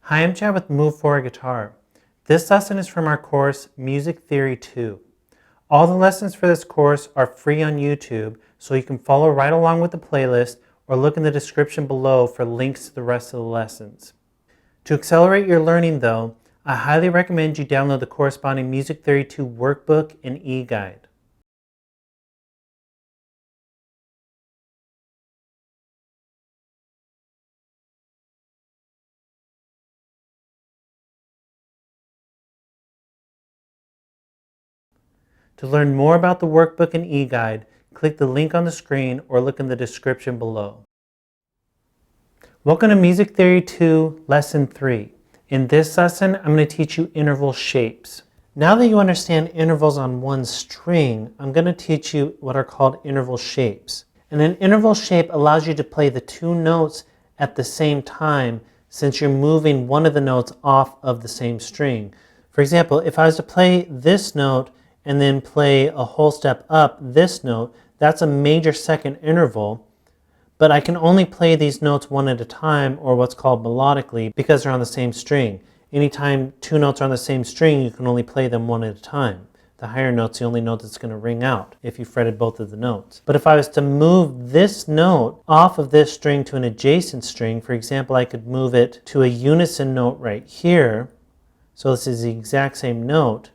Hi, I'm Chad with Move Forward Guitar. This lesson is from our course, Music Theory 2. All the lessons for this course are free on YouTube, so you can follow right along with the playlist or look in the description below for links to the rest of the lessons. To accelerate your learning though, I highly recommend you download the corresponding Music Theory 2 workbook and eGuide. To learn more about the workbook and eGuide, click the link on the screen or look in the description below. Welcome to Music Theory 2, Lesson 3. In this lesson, I'm going to teach you interval shapes. Now that you understand intervals on one string, I'm going to teach you what are called interval shapes. And an interval shape allows you to play the two notes at the same time since you're moving one of the notes off of the same string. For example, if I was to play this note and then play a whole step up this note, that's a major second interval, but I can only play these notes one at a time, or what's called melodically, because they're on the same string. Anytime two notes are on the same string, you can only play them one at a time. The higher note's the only note that's going to ring out if you fretted both of the notes. But if I was to move this note off of this string to an adjacent string, for example, I could move it to a unison note right here. So this is the exact same note.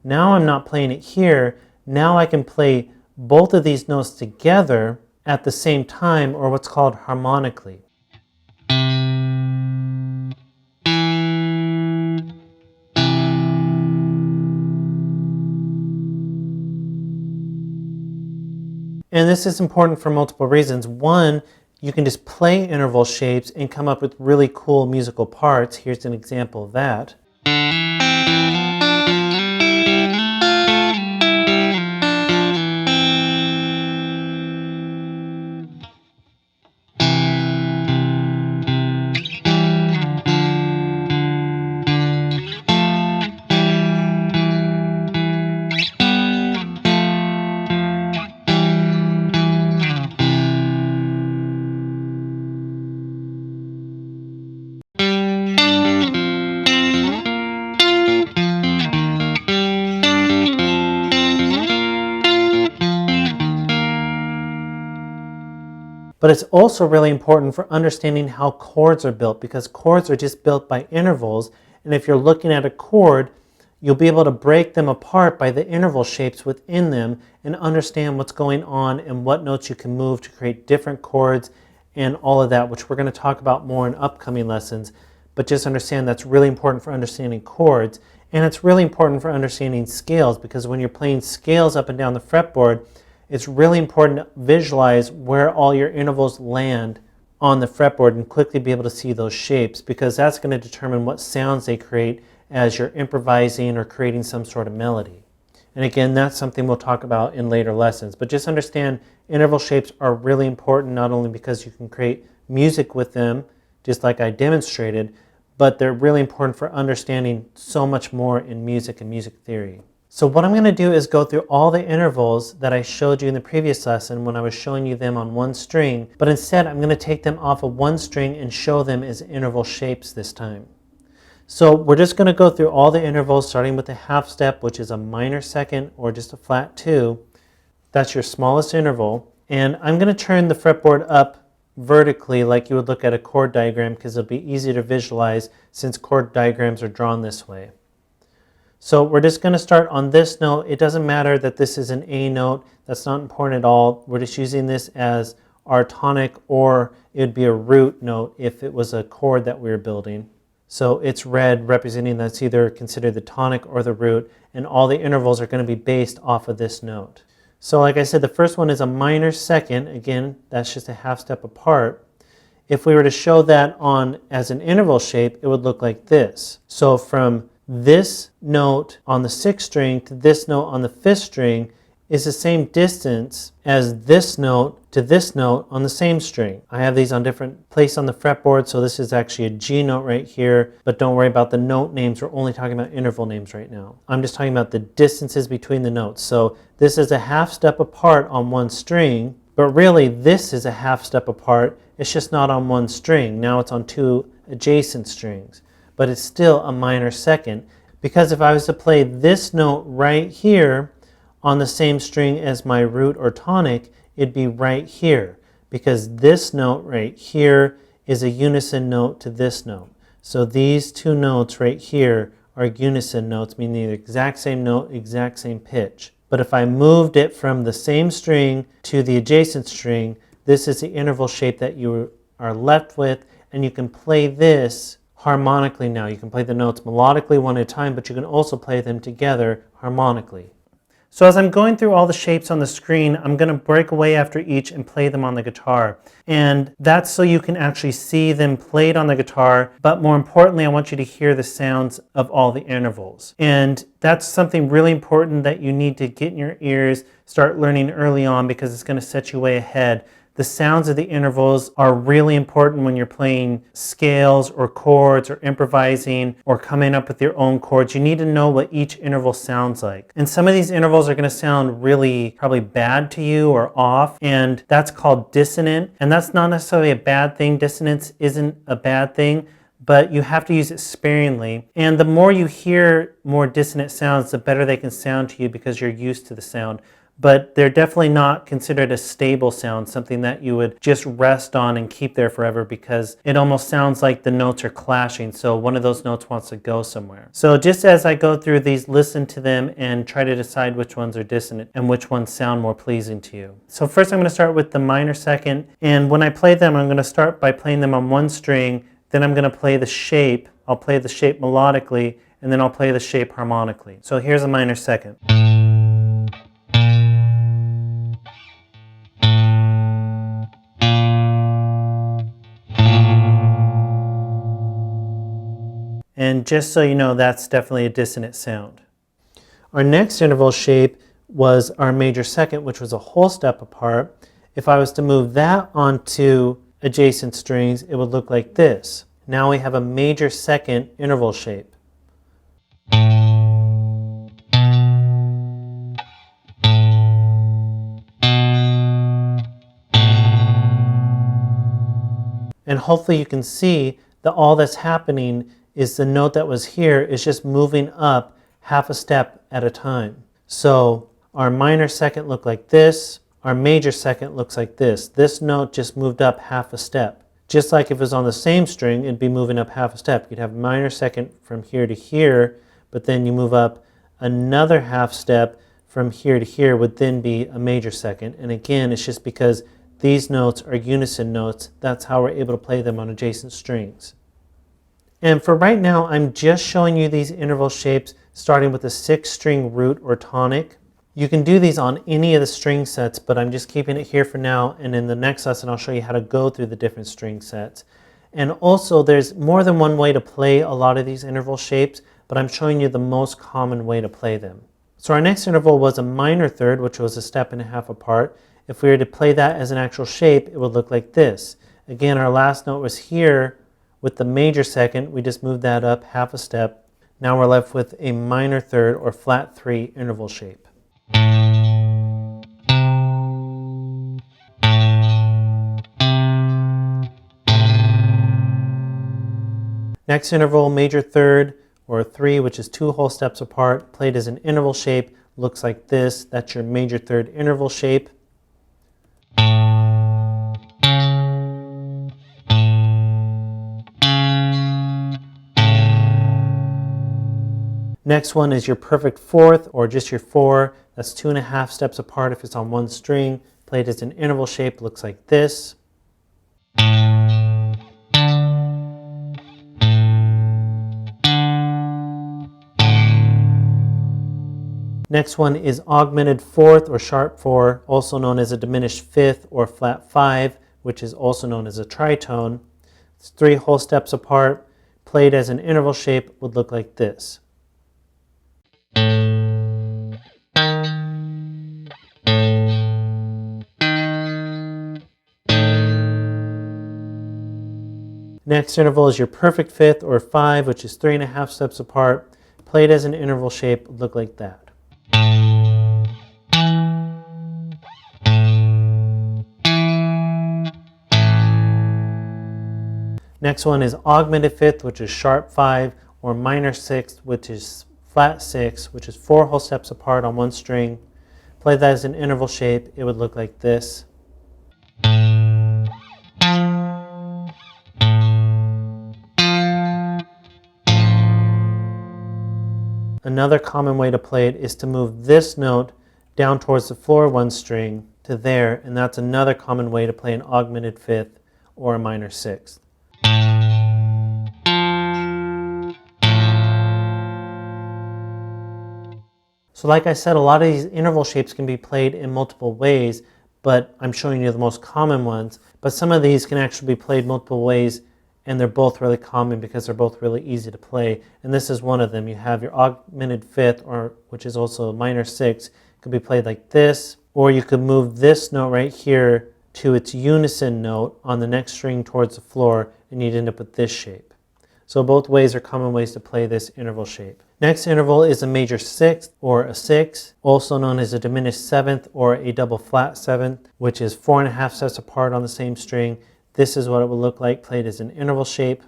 Now I'm not playing it here. Now I can play both of these notes together at the same time, or what's called harmonically. And this is important for multiple reasons. One, you can just play interval shapes and come up with really cool musical parts. Here's an example of that. But it's also really important for understanding how chords are built, because chords are just built by intervals. And if you're looking at a chord, you'll be able to break them apart by the interval shapes within them and understand what's going on and what notes you can move to create different chords and all of that, which we're going to talk about more in upcoming lessons. But just understand that's really important for understanding chords. And it's really important for understanding scales, because when you're playing scales up and down the fretboard, it's really important to visualize where all your intervals land on the fretboard and quickly be able to see those shapes, because that's going to determine what sounds they create as you're improvising or creating some sort of melody. And again, that's something we'll talk about in later lessons. But just understand interval shapes are really important, not only because you can create music with them, just like I demonstrated, but they're really important for understanding so much more in music and music theory. So what I'm going to do is go through all the intervals that I showed you in the previous lesson when I was showing you them on one string, but instead I'm going to take them off of one string and show them as interval shapes this time. So we're just going to go through all the intervals, starting with the half step, which is a minor second or just a flat 2. That's your smallest interval. And I'm going to turn the fretboard up vertically like you would look at a chord diagram, because it'll be easy to visualize since chord diagrams are drawn this way. So we're just going to start on this note. It doesn't matter that this is an A note. That's not important at all. We're just using this as our tonic, or it would be a root note if it was a chord that we were building. So it's red, representing that's either considered the tonic or the root, and all the intervals are going to be based off of this note. So like I said, the first one is a minor second. Again, that's just a half step apart. If we were to show that on as an interval shape, it would look like this. So from this note on the 6th string to this note on the 5th string is the same distance as this note to this note on the same string. I have these on different places on the fretboard, so this is actually a G note right here, but don't worry about the note names. We're only talking about interval names right now. I'm just talking about the distances between the notes. So this is a half step apart on one string, but really this is a half step apart. It's just not on one string. Now it's on two adjacent strings. but it's still a minor second. Because if I was to play this note right here on the same string as my root or tonic, it'd be right here, because this note right here is a unison note to this note. So these two notes right here are unison notes, meaning the exact same note, exact same pitch. But if I moved it from the same string to the adjacent string, this is the interval shape that you are left with, and you can play this harmonically now. You can play the notes melodically one at a time, but you can also play them together harmonically. So as I'm going through all the shapes on the screen, I'm going to break away after each and play them on the guitar. And that's so you can actually see them played on the guitar, but more importantly, I want you to hear the sounds of all the intervals. And that's something really important that you need to get in your ears, start learning early on, because it's going to set you way ahead. The sounds of the intervals are really important when you're playing scales or chords or improvising or coming up with your own chords. You need to know what each interval sounds like. And some of these intervals are going to sound really probably bad to you or off, and that's called dissonant. And that's not necessarily a bad thing. Dissonance isn't a bad thing, but you have to use it sparingly. And the more you hear more dissonant sounds, the better they can sound to you because you're used to the sound. But they're definitely not considered a stable sound, something that you would just rest on and keep there forever, because it almost sounds like the notes are clashing, so one of those notes wants to go somewhere. So just as I go through these, listen to them and try to decide which ones are dissonant and which ones sound more pleasing to you. So first I'm going to start with the minor second, and when I play them, I'm going to start by playing them on one string, then I'm going to play the shape. I'll play the shape melodically, and then I'll play the shape harmonically. So here's a minor second. And just so you know, that's definitely a dissonant sound. Our next interval shape was our major second, which was a whole step apart. If I was to move that onto adjacent strings, it would look like this. Now we have a major second interval shape. And hopefully you can see that all that's happening is the note that was here is just moving up half a step at a time. So our minor second looked like this, our major second looks like this. This note just moved up half a step. Just like if it was on the same string, it'd be moving up half a step. You'd have minor second from here to here, but then you move up another half step from here to here would then be a major second. And again, it's just because these notes are unison notes. That's how we're able to play them on adjacent strings. And for right now, I'm just showing you these interval shapes starting with a 6-string root or tonic. You can do these on any of the string sets, but I'm just keeping it here for now, and in the next lesson I'll show you how to go through the different string sets. And also there's more than one way to play a lot of these interval shapes, but I'm showing you the most common way to play them. So our next interval was a minor third, which was a step and a half apart. If we were to play that as an actual shape, it would look like this. Again, our last note was here. With the major second, we just moved that up half a step. Now we're left with a minor third or flat 3 interval shape. Next interval, major third or 3, which is 2 whole steps apart, played as an interval shape, looks like this. That's your major third interval shape. Next one is your perfect fourth, or just your 4. That's 2.5 steps apart if it's on one string. Played as an interval shape, looks like this. Next one is augmented fourth or sharp 4, also known as a diminished fifth or flat 5, which is also known as a tritone. It's 3 whole steps apart. Played as an interval shape would look like this. Next interval is your perfect fifth or 5, which is 3.5 steps apart. Played as an interval shape would look like that. Next one is augmented fifth, which is sharp 5, or minor sixth, which is flat 6, which is 4 whole steps apart on one string. Play that as an interval shape, it would look like this. Another common way to play it is to move this note down towards the floor one string to there, and that's another common way to play an augmented fifth or a minor sixth. So like I said, a lot of these interval shapes can be played in multiple ways, but I'm showing you the most common ones. But some of these can actually be played multiple ways, and they're both really common because they're both really easy to play. And this is one of them. You have your augmented fifth, or which is also a minor sixth. It could be played like this, or you could move this note right here to its unison note on the next string towards the floor, and you'd end up with this shape. So both ways are common ways to play this interval shape. Next interval is a major sixth or a sixth, also known as a diminished seventh or a double flat seventh, which is 4.5 steps apart on the same string. This is what it would look like played as an interval shape.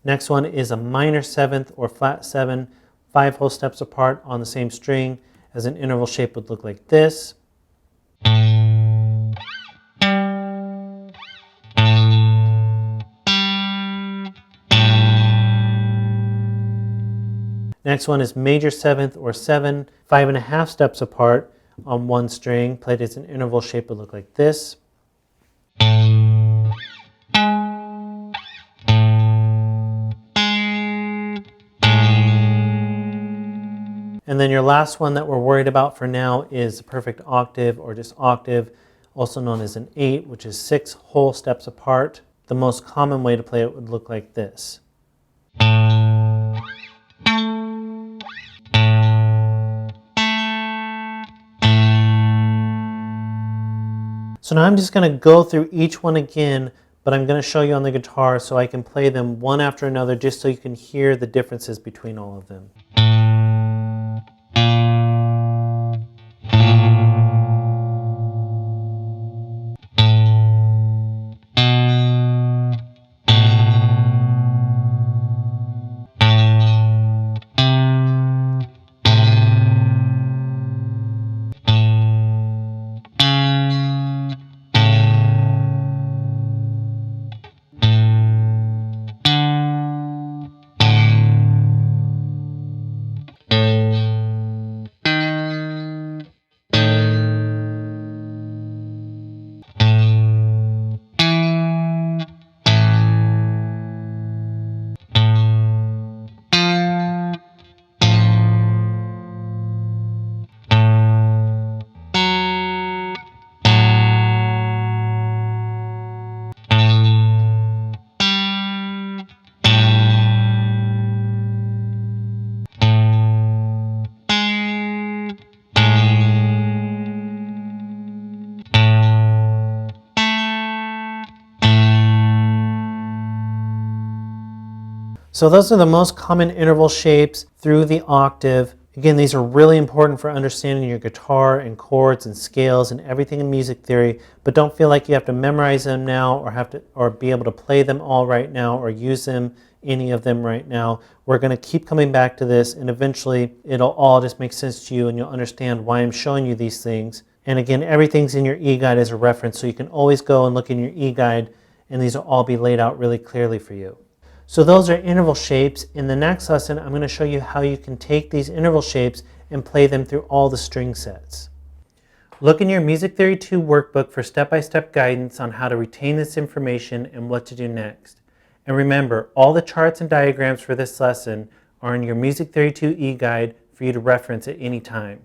Next one is a minor seventh or flat 7, 5 whole steps apart on the same string. As an interval shape would look like this. Next one is major seventh or 7, 5.5 steps apart on one string, played as an interval shape would look like this. And then your last one that we're worried about for now is a perfect octave or just octave, also known as an 8, which is 6 whole steps apart. The most common way to play it would look like this. So now I'm just going to go through each one again, but I'm going to show you on the guitar so I can play them one after another just so you can hear the differences between all of them. So those are the most common interval shapes through the octave. Again, these are really important for understanding your guitar and chords and scales and everything in music theory, but don't feel like you have to memorize them now or be able to play them all right now or use them, any of them right now. We're going to keep coming back to this, and eventually it'll all just make sense to you and you'll understand why I'm showing you these things. And again, everything's in your eGuide as a reference, so you can always go and look in your eGuide and these will all be laid out really clearly for you. So those are interval shapes. In the next lesson, I'm going to show you how you can take these interval shapes and play them through all the string sets. Look in your Music Theory 2 workbook for step-by-step guidance on how to retain this information and what to do next. And remember, all the charts and diagrams for this lesson are in your Music Theory 2 eGuide for you to reference at any time.